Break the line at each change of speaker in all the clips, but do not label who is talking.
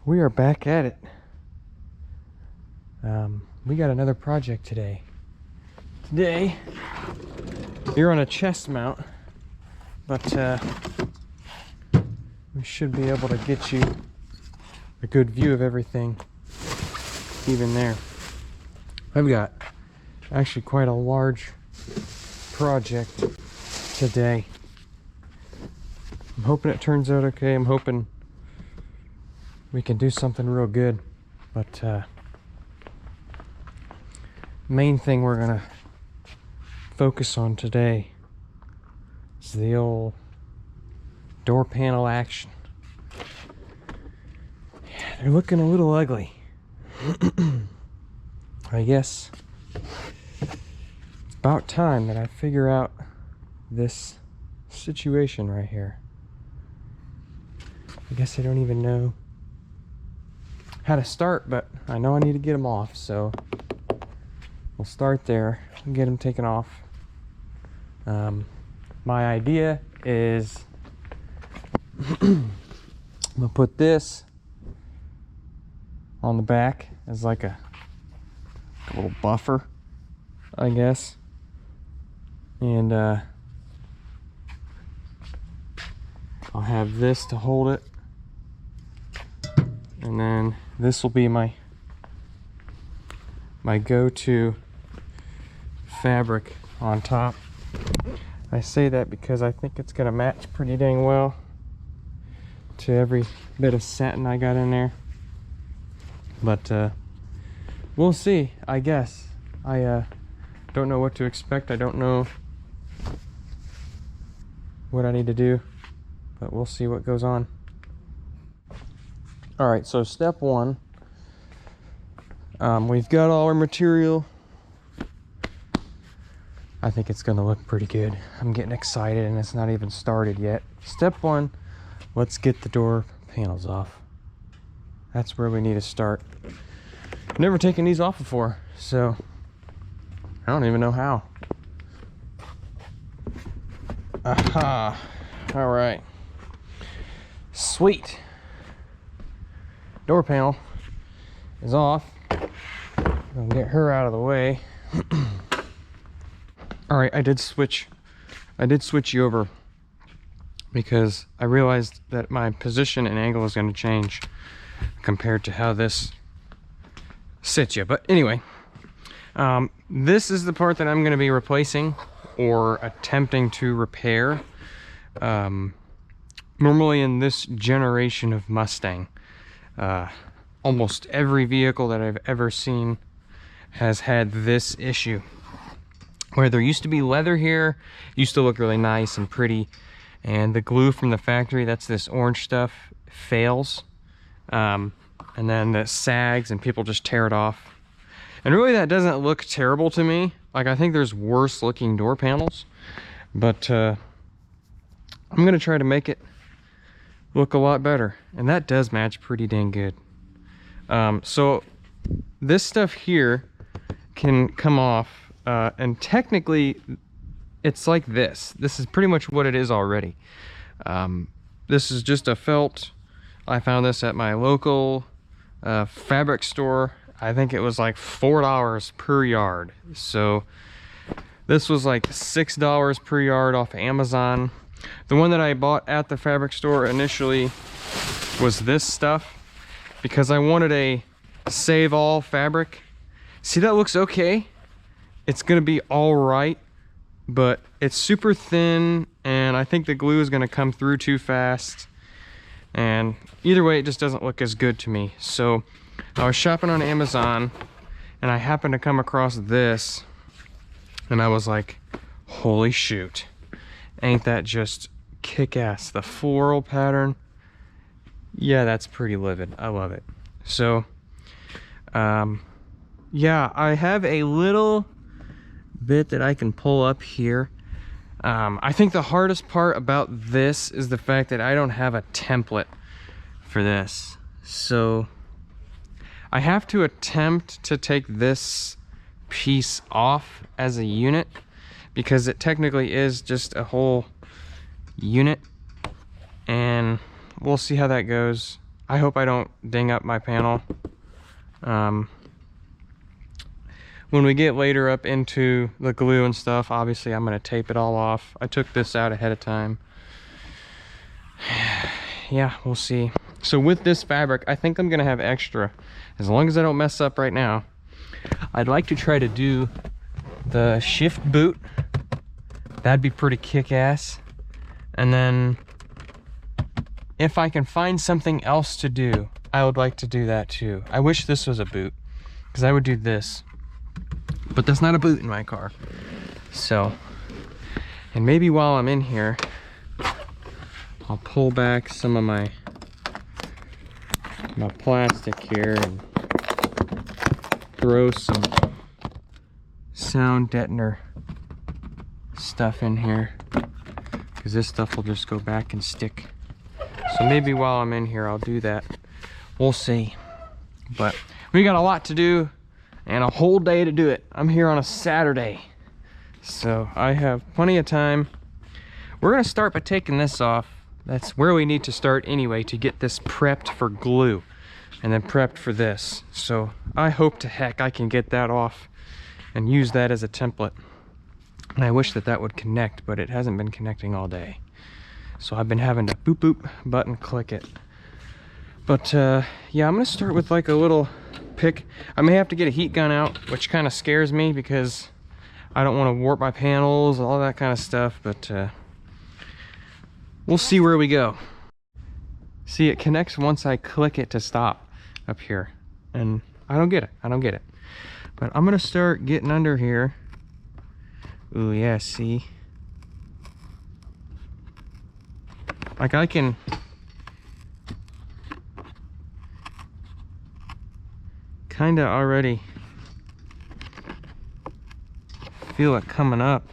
We are back at it. We got another project today. Today, you're on a chest mount, but we should be able to get you a good view of everything, even there. I've got actually quite a large project today. I'm hoping it turns out okay. I'm hoping we can do something real good, but main thing we're gonna focus on today is the old door panel action. Yeah, they're looking a little ugly. I guess it's about time that I figure out this situation right here. I guess I don't even know how to start, but I know I need to get them off, so we'll start there and get them taken off. My idea is I'm gonna put this on the back as like a little buffer, I guess, and I'll have this to hold it, and then this will be my go-to fabric on top. I say that because I think it's gonna match pretty dang well to every bit of satin I got in there, but we'll see. I guess I don't know what to expect. I don't know what I need to do, but we'll see what goes on. All right, so step one, we've got all our material. I think it's gonna look pretty good. I'm getting excited and it's not even started yet. Step one, let's get the door panels off. That's where we need to start. I've never taken these off before, so I don't even know how. Aha, all right. Sweet. Door panel is off. I'll get her out of the way. All right, I did switch you over because I realized that my position and angle is going to change compared to how this sits you. But anyway, this is the part that I'm going to be replacing or attempting to repair. Normally in this generation of Mustang, almost every vehicle that I've ever seen has had this issue, where there used to be leather here, used to look really nice and pretty, and the glue from the factory, that's this orange stuff, fails, and then it sags and people just tear it off. And really that doesn't look terrible to me. Like, I think there's worse looking door panels, but I'm gonna try to make it look a lot better, and that does match pretty dang good. So this stuff here can come off, and technically it's like this is pretty much what it is already. This is just a felt. I found this at my local fabric store. I think it was like $4 per yard, so this was like $6 per yard off Amazon. The one that I bought at the fabric store initially was this stuff because I wanted a save all fabric. See, that looks okay. It's gonna be all right, but it's super thin and I think the glue is gonna come through too fast. And either way, it just doesn't look as good to me. So I was shopping on Amazon and I happened to come across this and I was like, holy shoot. Ain't that just kick-ass? The floral pattern, yeah, that's pretty livid. I love it. So yeah, I have a little bit that I can pull up here. I think the hardest part about this is the fact that I don't have a template for this, so I have to attempt to take this piece off as a unit, because it technically is just a whole unit, and we'll see how that goes. I hope I don't ding up my panel. When we get later up into the glue and stuff, obviously I'm going to tape it all off. I took this out ahead of time. Yeah, we'll see. So with this fabric, I think I'm going to have extra, as long as I don't mess up right now. I'd like to try to do the shift boot. That'd be pretty kick-ass. And then if I can find something else to do, I would like to do that too. I wish this was a boot, because I would do this. But that's not a boot in my car. So, and maybe while I'm in here, I'll pull back some of my plastic here and throw some sound deadener stuff in here, because this stuff will just go back and stick. So maybe while I'm in here I'll do that. We'll see. But we got a lot to do and a whole day to do it. I'm here on a Saturday, so I have plenty of time. We're gonna start by taking this off. That's where we need to start anyway, to get this prepped for glue and then prepped for this. So I hope to heck I can get that off and use that as a template. And I wish that that would connect, but it hasn't been connecting all day. So I've been having to boop boop button click it. But yeah, I'm gonna start with like a little pick. I may have to get a heat gun out, which kind of scares me because I don't want to warp my panels, all that kind of stuff, but we'll see where we go. See, it connects once I click it to stop up here, and I don't get it. But I'm gonna start getting under here. Ooh, yeah, see? Like I can kind of already feel it coming up.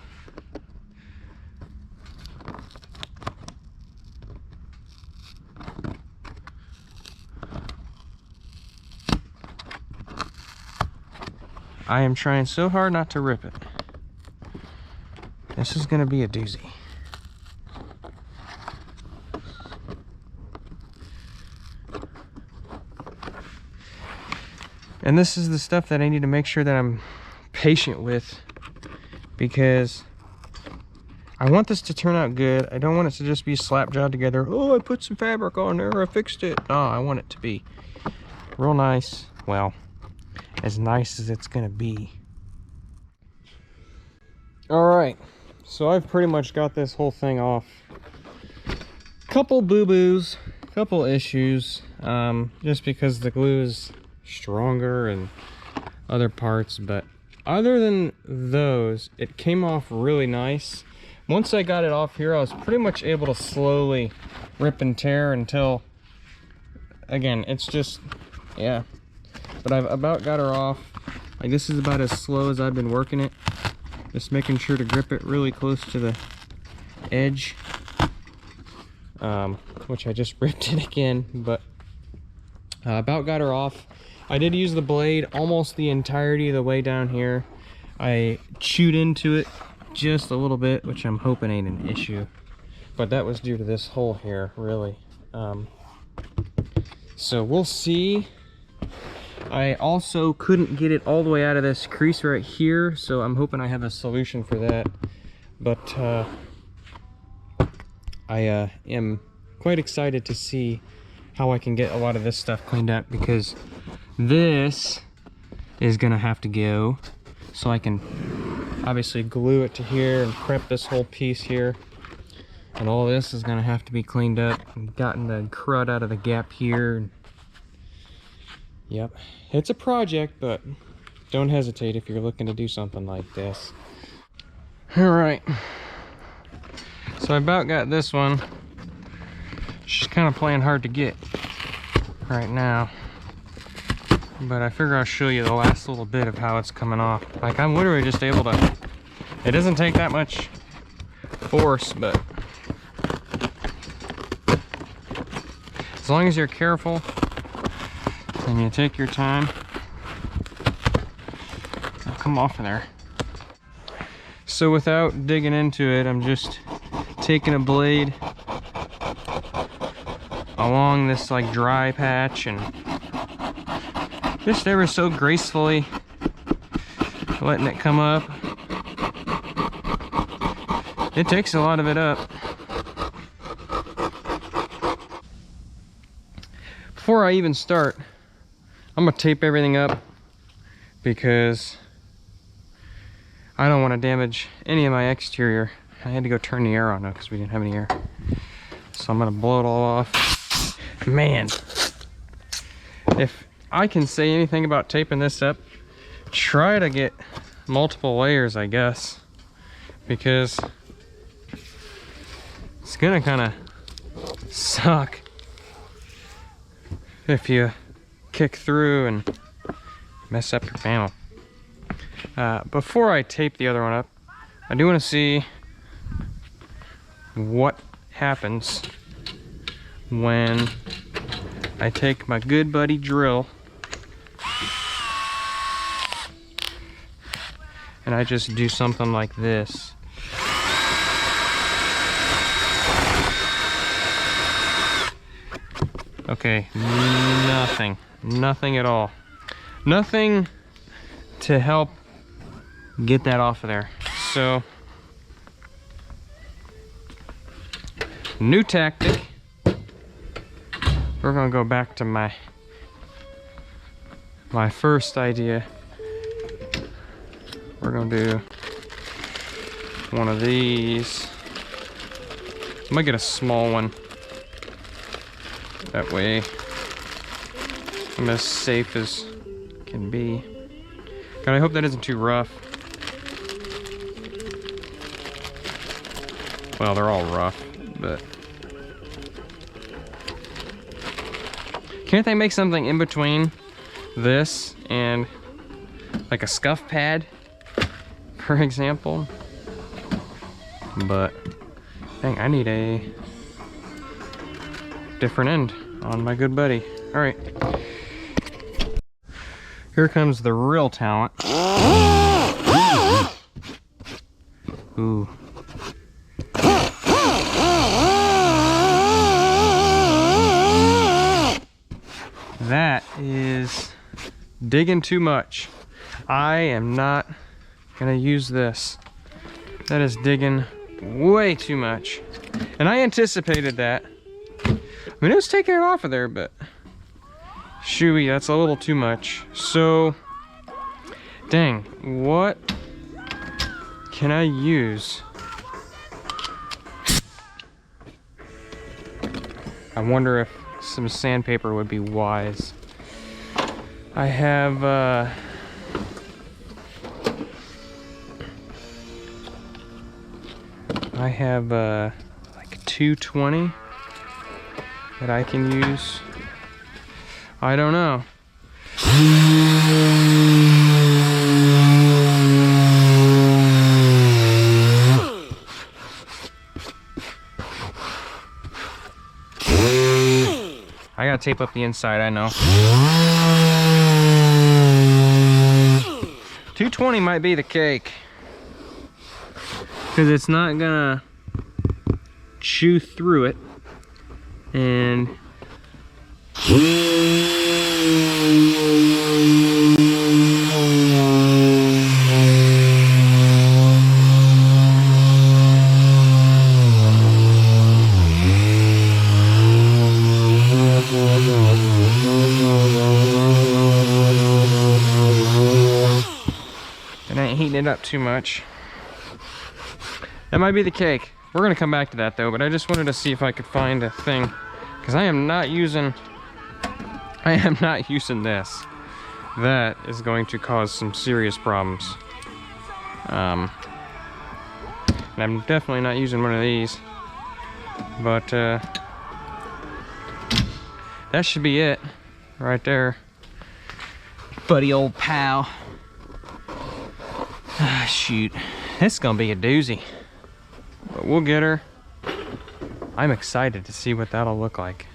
I am trying so hard not to rip it. This is gonna be a doozy. And this is the stuff that I need to make sure that I'm patient with, because I want this to turn out good. I don't want it to just be slap jawed together. Oh, I put some fabric on there, I fixed it. No, I want it to be real nice. Well, as nice as it's gonna be. All right, so I've pretty much got this whole thing off. Couple boo-boos, couple issues, just because the glue is stronger and other parts, but other than those, it came off really nice. Once I got it off here, I was pretty much able to slowly rip and tear until, again, it's just, yeah. But I've about got her off. Like, this is about as slow as I've been working it. Just making sure to grip it really close to the edge. Which I just ripped it again, but about got her off. I did use the blade almost the entirety of the way down here. I chewed into it just a little bit, which I'm hoping ain't an issue. But that was due to this hole here, really. So we'll see. I also couldn't get it all the way out of this crease right here, so I'm hoping I have a solution for that. But I am quite excited to see how I can get a lot of this stuff cleaned up, because this is gonna have to go, so I can obviously glue it to here and prep this whole piece here, and all this is gonna have to be cleaned up and gotten the crud out of the gap here. Yep, it's a project, but don't hesitate if you're looking to do something like this. All right, so I about got this one. She's kind of playing hard to get right now, but I figure I'll show you the last little bit of how it's coming off. Like, I'm literally just able to, it doesn't take that much force, but as long as you're careful and you take your time, it'll come off of there. So without digging into it, I'm just taking a blade along this like dry patch and just ever so gracefully letting it come up. It takes a lot of it up. Before I even start, I'm gonna tape everything up because I don't want to damage any of my exterior. I had to go turn the air on though because we didn't have any air. So I'm gonna blow it all off. Man, if I can say anything about taping this up, try to get multiple layers, I guess, because it's gonna kind of suck if you kick through and mess up your panel. Before I tape the other one up, I do want to see what happens when I take my good buddy drill and I just do something like this. Okay, nothing at all. Nothing to help get that off of there. So, new tactic. We're gonna go back to my first idea. We're gonna do one of these. I'm gonna get a small one. That way I'm as safe as can be. God, I hope that isn't too rough. Well, they're all rough, but can't they make something in between this and like a scuff pad, for example? But dang, I need a different end on my good buddy. All right, here comes the real talent. Ooh. That is digging too much. I am not gonna use this. That is digging way too much. And I anticipated that. I mean, it was taking it off of there, but shooey, that's a little too much. So, dang, what can I use? I wonder if some sandpaper would be wise. I have like 220 that I can use. I don't know. I gotta tape up the inside, I know. 220 might be the cake, because it's not gonna chew through it, and it ain't heating it up too much. That might be the cake. We're gonna come back to that though, but I just wanted to see if I could find a thing, because I am not using this. That is going to cause some serious problems. And I'm definitely not using one of these, but that should be it right there, buddy old pal. Ah, shoot, this is gonna be a doozy, but we'll get her. I'm excited to see what that'll look like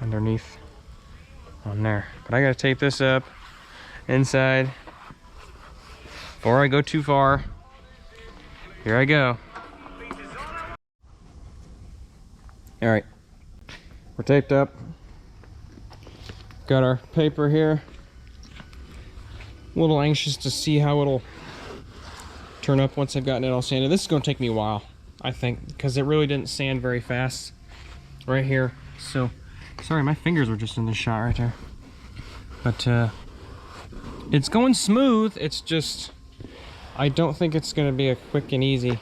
underneath on there, but I gotta tape this up inside before I go too far. Here I go. All right, We're taped up. Got our paper here. A little anxious to see how it'll turn up once I've gotten it all sanded. This is going to take me a while, I think, because it really didn't sand very fast right here. So, sorry, my fingers were just in the shot right there. But it's going smooth. It's just, I don't think it's going to be a quick and easy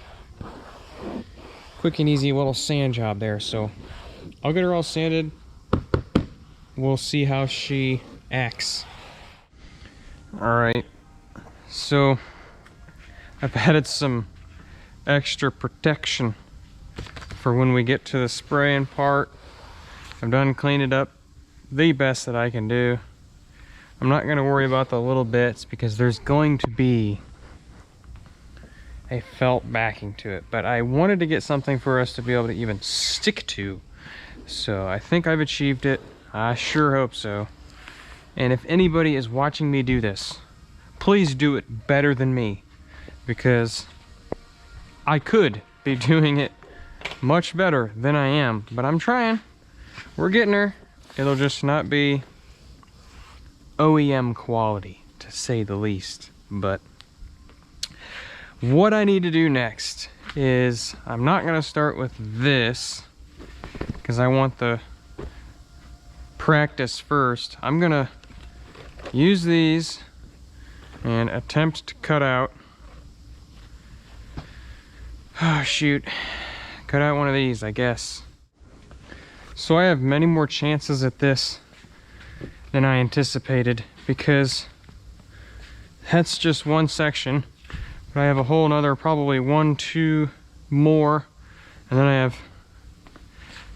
little sand job there. So I'll get her all sanded. We'll see how she acts. All right, so I've added some extra protection for when we get to the spraying part. I've done cleaned it up the best that I can do. I'm not going to worry about the little bits because there's going to be a felt backing to it, but I wanted to get something for us to be able to even stick to. So I think I've achieved it. I sure hope so. And if anybody is watching me do this, please do it better than me, because I could be doing it much better than I am, but I'm trying. We're getting her. It'll just not be OEM quality, to say the least. But what I need to do next is, I'm not going to start with this because I want the practice first. I'm going to use these and attempt to cut out, oh shoot, cut out one of these, I guess. So I have many more chances at this than I anticipated, because that's just one section, but I have a whole nother, probably 1, 2 more, and then I have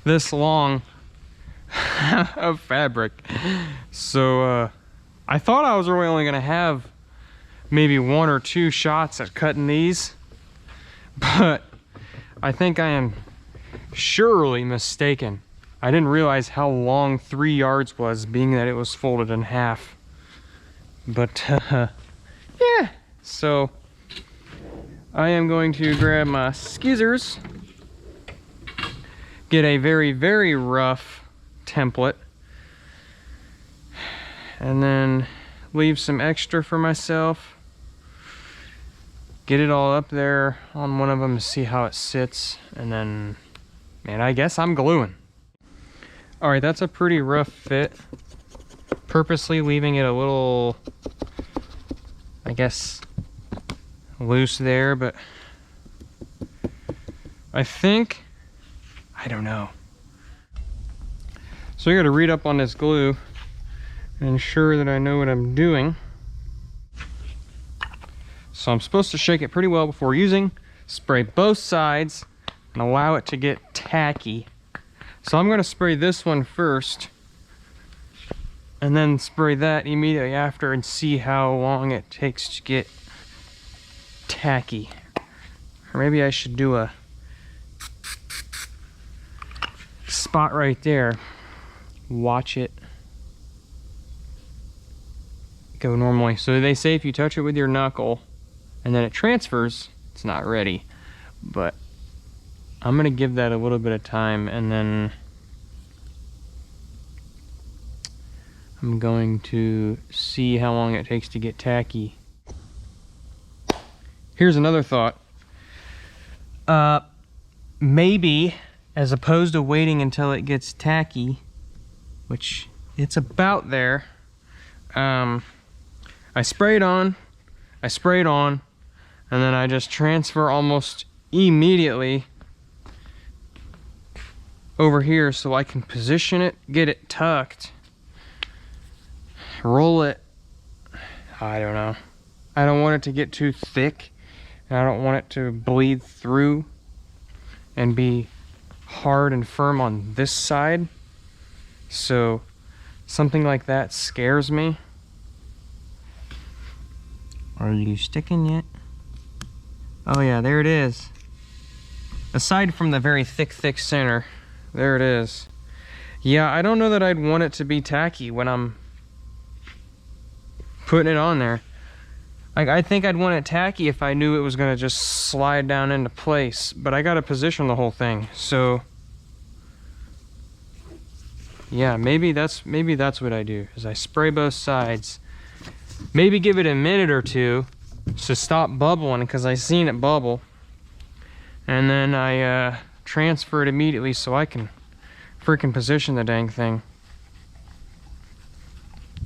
this long of fabric. So I thought I was really only gonna have maybe 1 or 2 shots at cutting these, but I think I am surely mistaken. I didn't realize how long 3 yards was, being that it was folded in half. But yeah, so I am going to grab my skizzers, get a very, very rough template, and then leave some extra for myself. Get it all up there on one of them to see how it sits, and then, man, I guess I'm gluing. All right, that's a pretty rough fit. Purposely leaving it a little, I guess, loose there, but I think, I don't know. So I gotta read up on this glue and ensure that I know what I'm doing. So I'm supposed to shake it pretty well before using, spray both sides, and allow it to get tacky. So I'm gonna spray this one first, and then spray that immediately after, and see how long it takes to get tacky. Or maybe I should do a spot right there. Watch it go normally. So they say if you touch it with your knuckle and then it transfers, it's not ready. But I'm gonna give that a little bit of time, and then I'm going to see how long it takes to get tacky. Here's another thought. Maybe, as opposed to waiting until it gets tacky, which it's about there, I spray it on, and then I just transfer almost immediately over here so I can position it, get it tucked, roll it. I don't know. I don't want it to get too thick, and I don't want it to bleed through and be hard and firm on this side. So something like that scares me. Are you sticking yet? Oh yeah, there it is. Aside from the very thick center, there it is. Yeah, I don't know that I'd want it to be tacky when I'm putting it on there. Like, I think I'd want it tacky if I knew it was gonna just slide down into place, but I gotta position the whole thing. So Yeah, maybe that's what I do, is I spray both sides. Maybe give it a minute or two to stop bubbling, because I seen it bubble. And then I transfer it immediately so I can freaking position the dang thing.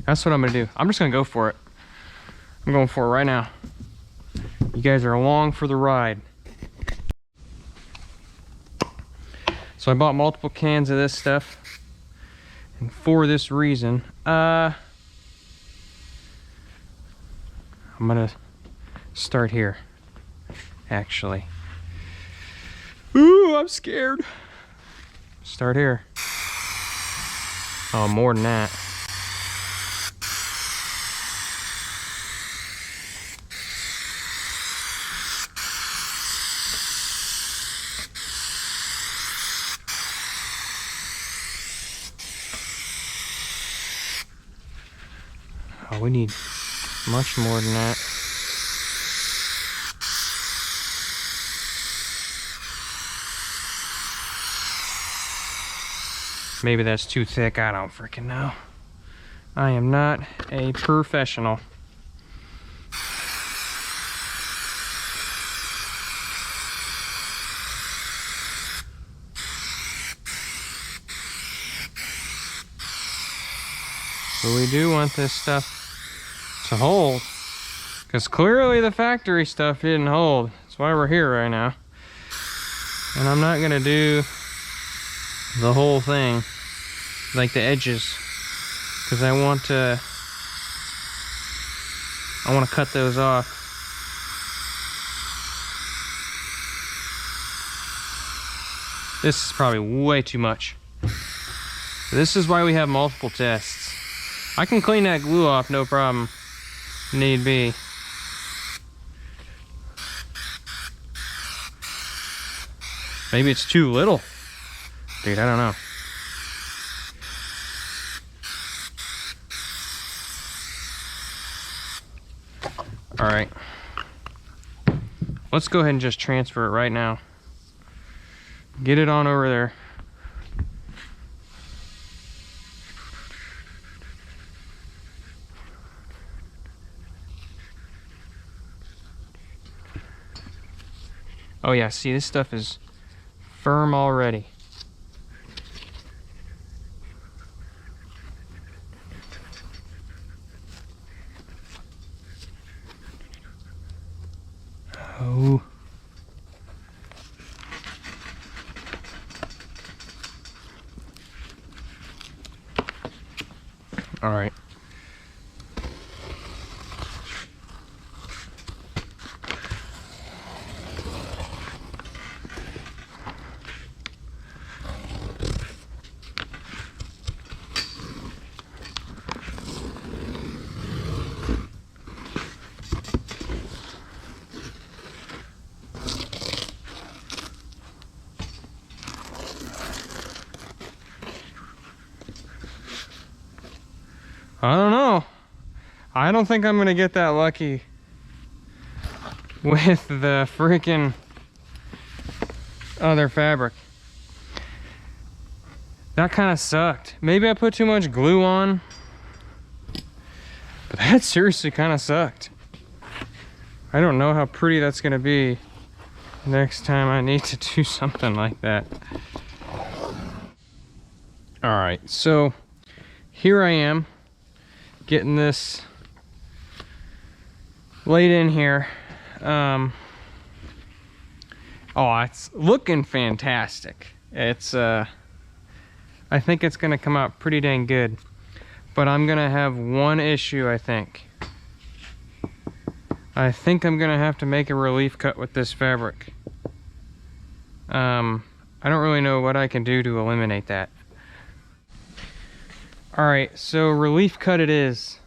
That's what I'm gonna do. I'm just gonna go for it. I'm going for it right now. You guys are along for the ride. So I bought multiple cans of this stuff. And for this reason, I'm gonna start here, actually. Ooh, I'm scared. Start here. Oh, more than that. Oh, we need much more than that. Maybe that's too thick, I don't freaking know. I am not a professional. But we do want this stuff to hold, because clearly the factory stuff didn't hold. That's why we're here right now. And I'm not gonna do the whole thing, like the edges, because I want to cut those off. This is probably way too much. This is why we have multiple tests. I can clean that glue off, no problem, need be. Maybe it's too little. Dude, I don't know. All right. Let's go ahead and just transfer it right now. Get it on over there. Oh yeah, see, this stuff is firm already. Oh. All right. I don't know. I don't think I'm gonna get that lucky with the freaking other fabric. That kind of sucked. Maybe I put too much glue on, but that seriously kind of sucked. I don't know how pretty that's gonna be next time I need to do something like that. All right, so here I am, getting this laid in here. Oh, it's looking fantastic. It's I think it's gonna come out pretty dang good, but I'm gonna have one issue. I think I'm gonna have to make a relief cut with this fabric. I don't really know what I can do to eliminate that. All right, so relief cut it is.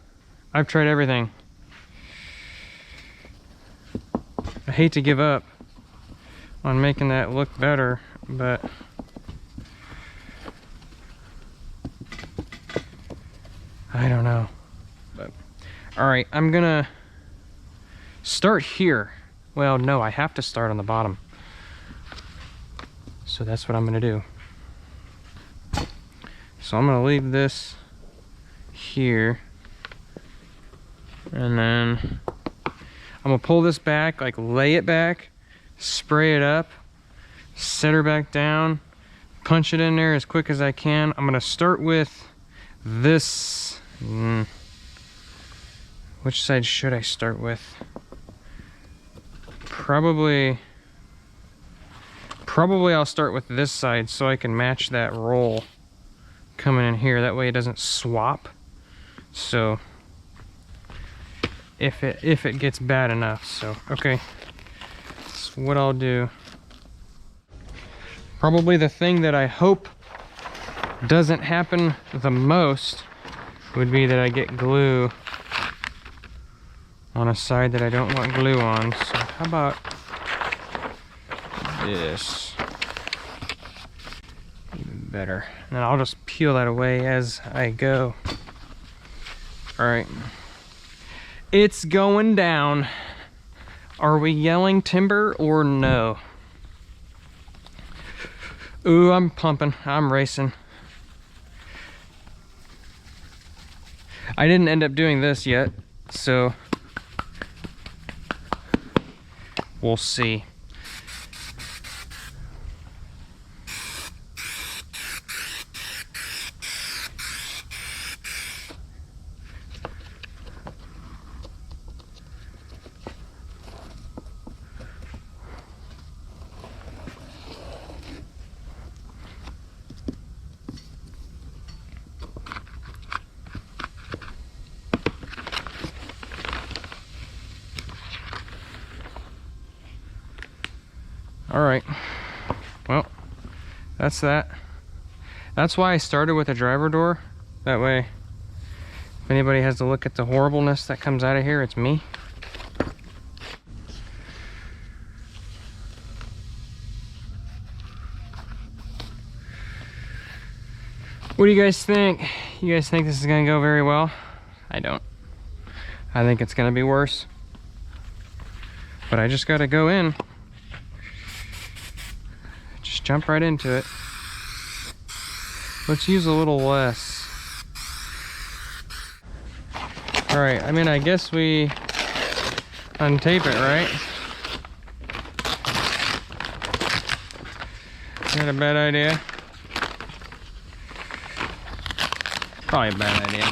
I've tried everything. I hate to give up on making that look better, but I don't know. But all right, I'm gonna start here. Well, no, I have to start on the bottom. So that's what I'm gonna do. So So I'm gonna leave this here, and then I'm gonna pull this back, like lay it back, spray it up, set her back down, punch it in there as quick as I can. I'm gonna start with this. Which side should I start with? Probably I'll start with this side so I can match that roll coming in here. That way it doesn't swap. So if it gets bad enough. So okay, that's what I'll do. Probably the thing that I hope doesn't happen the most would be that I get glue on a side that I don't want glue on. So how about this? Even better. And then I'll just peel that away as I go. All right. It's going down. Are we yelling timber or no? Ooh, I'm pumping. I'm racing. I didn't end up doing this yet, so we'll see. All right, well, that's that. That's why I started with a driver door. That way, if anybody has to look at the horribleness that comes out of here, it's me. What do you guys think? You guys think this is gonna go very well? I don't. I think it's gonna be worse. But I just gotta go in. Just jump right into it. Let's use a little less. All right, I mean, I guess we untape it, right? Is that a bad idea? Probably a bad idea.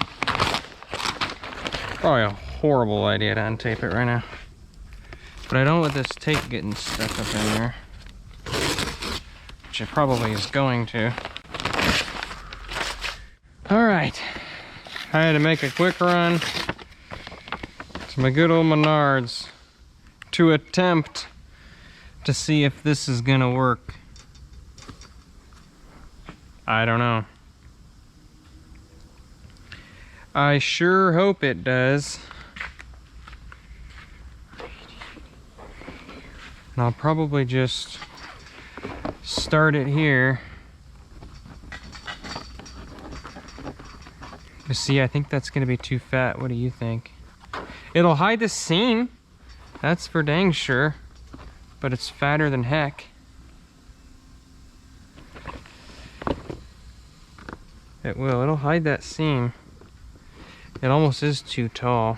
Probably a horrible idea to untape it right now. But I don't want this tape getting stuck up in there. Which it probably is going to. All right, I had to make a quick run to my good old Menards to attempt to see if this is gonna work. I don't know. I sure hope it does. And I'll probably just start it here. But see, I think that's gonna be too fat. What do you think? It'll hide the seam. That's for dang sure. But it's fatter than heck. It will. It'll hide that seam. It almost is too tall.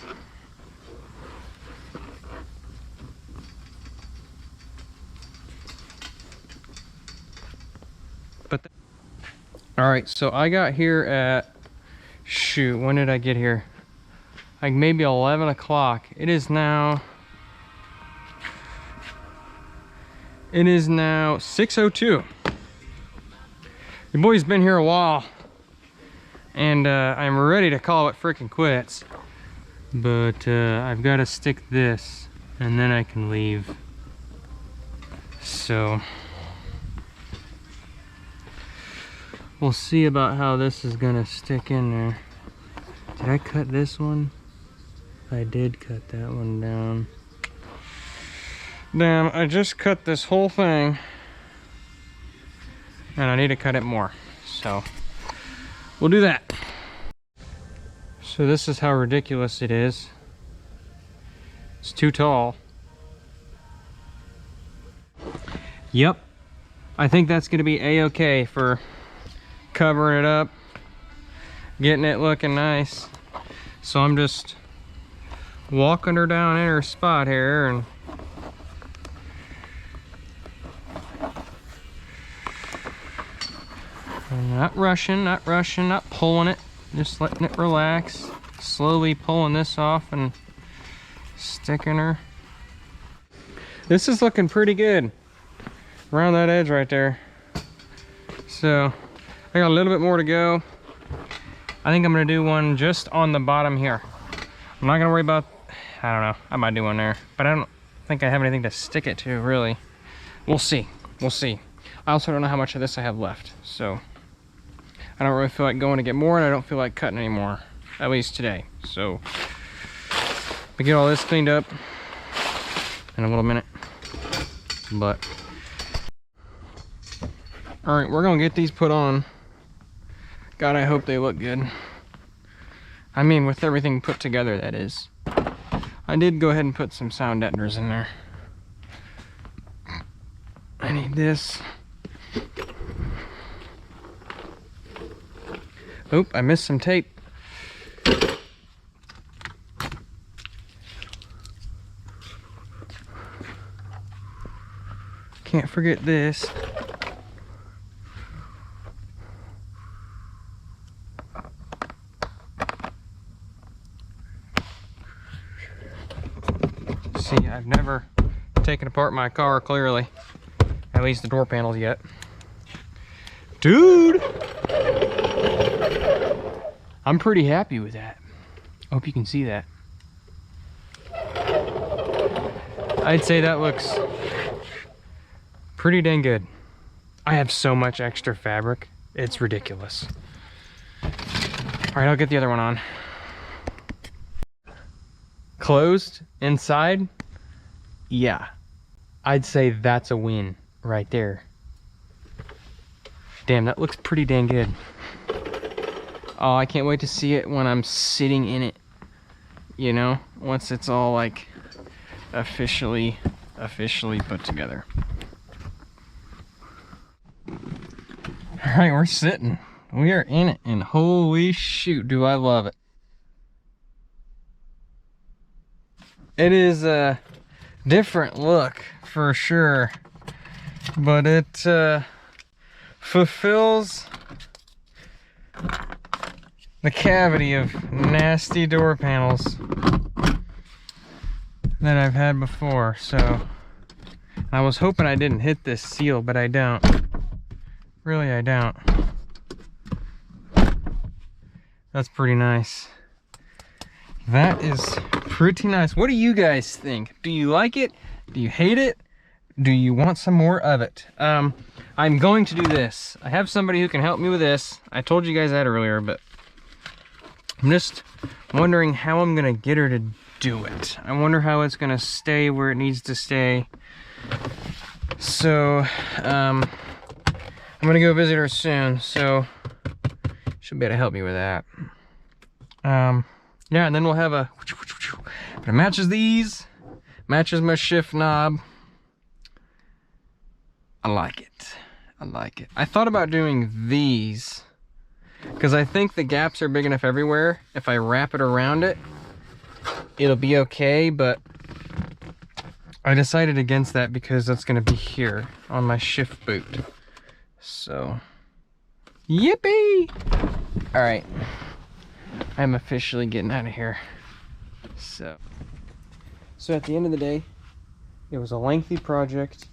But all right, so I got here at, shoot, when did I get here? Like maybe 11 o'clock. It is now 6:02. Your boy's been here a while, and I'm ready to call it frickin' quits. But I've got to stick this, and then I can leave. So we'll see about how this is gonna stick in there. Did I cut this one? I did cut that one down. Damn, I just cut this whole thing, and I need to cut it more. So we'll do that. So this is how ridiculous it is. It's too tall. Yep, I think that's gonna be a-okay for covering it up. getting it looking nice. So I'm just walking her down in her spot here, and not rushing, not pulling it, just letting it relax. Slowly pulling this off and sticking her. This is looking pretty good around that edge right there. So I got a little bit more to go. I think I'm gonna do one just on the bottom here. I'm not gonna worry about, I don't know, I might do one there, but I don't think I have anything to stick it to, really. We'll see, we'll see. I also don't know how much of this I have left, so I don't really feel like going to get more, and I don't feel like cutting anymore, at least today. So we get all this cleaned up in a little minute. But all right, we're gonna get these put on. God, I hope they look good. I mean, with everything put together, that is. I did go ahead and put some sound deadeners in there. I need this. Oop, I missed some tape. Can't forget this. See, I've never taken apart my car, clearly. At least the door panels yet. Dude! I'm pretty happy with that. Hope you can see that. I'd say that looks pretty dang good. I have so much extra fabric, it's ridiculous. All right, I'll get the other one on. Closed inside, yeah. I'd say that's a win right there. Damn, that looks pretty dang good. Oh, I can't wait to see it when I'm sitting in it. You know, once it's all like officially put together. All right, we're sitting. We are in it, and holy shoot, do I love it. It is a different look for sure, but it fulfills the cavity of nasty door panels that I've had before. So I was hoping I didn't hit this seal, but I don't. Really, I don't. That's pretty nice. That is pretty nice. What do you guys think? Do you like it? Do you hate it? Do you want some more of it? I'm going to do this. I have somebody who can help me with this. I told you guys that earlier, but I'm just wondering how I'm gonna get her to do it. I wonder how it's gonna stay where it needs to stay. So, I'm gonna go visit her soon, so she'll be able to help me with that. Yeah, and then we'll have a, but it matches these, matches my shift knob. I like it. I like it. I thought about doing these because I think the gaps are big enough everywhere. If I wrap it around it, it'll be okay, but I decided against that because that's gonna be here on my shift boot. So, yippee! All right, I'm officially getting out of here. So at the end of the day, it was a lengthy project.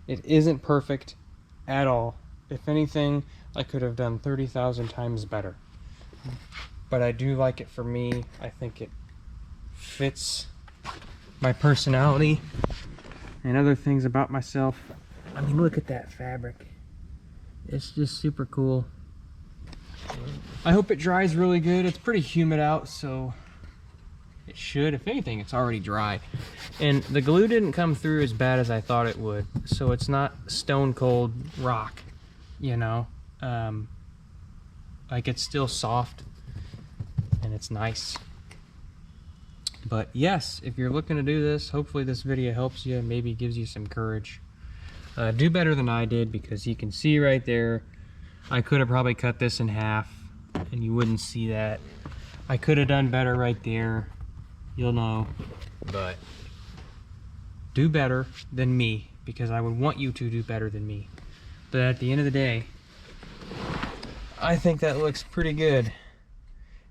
It isn't perfect at all. If anything, I could have done 30,000 times better. But I do like it for me. I think it fits my personality and other things about myself. I mean, look at that fabric. It's just super cool. I hope it dries really good. It's pretty humid out, so it should. If anything, it's already dry. And the glue didn't come through as bad as I thought it would. So it's not stone cold rock, you know? Like, it's still soft and it's nice. But yes, if you're looking to do this, hopefully this video helps you, maybe gives you some courage. Do better than I did, because you can see right there, I could have probably cut this in half and you wouldn't see that. I could have done better right there, you'll know, but do better than me, because I would want you to do better than me. But at the end of the day, I think that looks pretty good,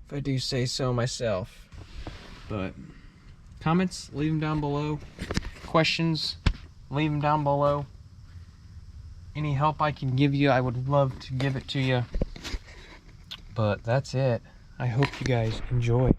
if I do say so myself. But comments, leave them down below. Questions, leave them down below. Any help I can give you, I would love to give it to you. But that's it. I hope you guys enjoyed.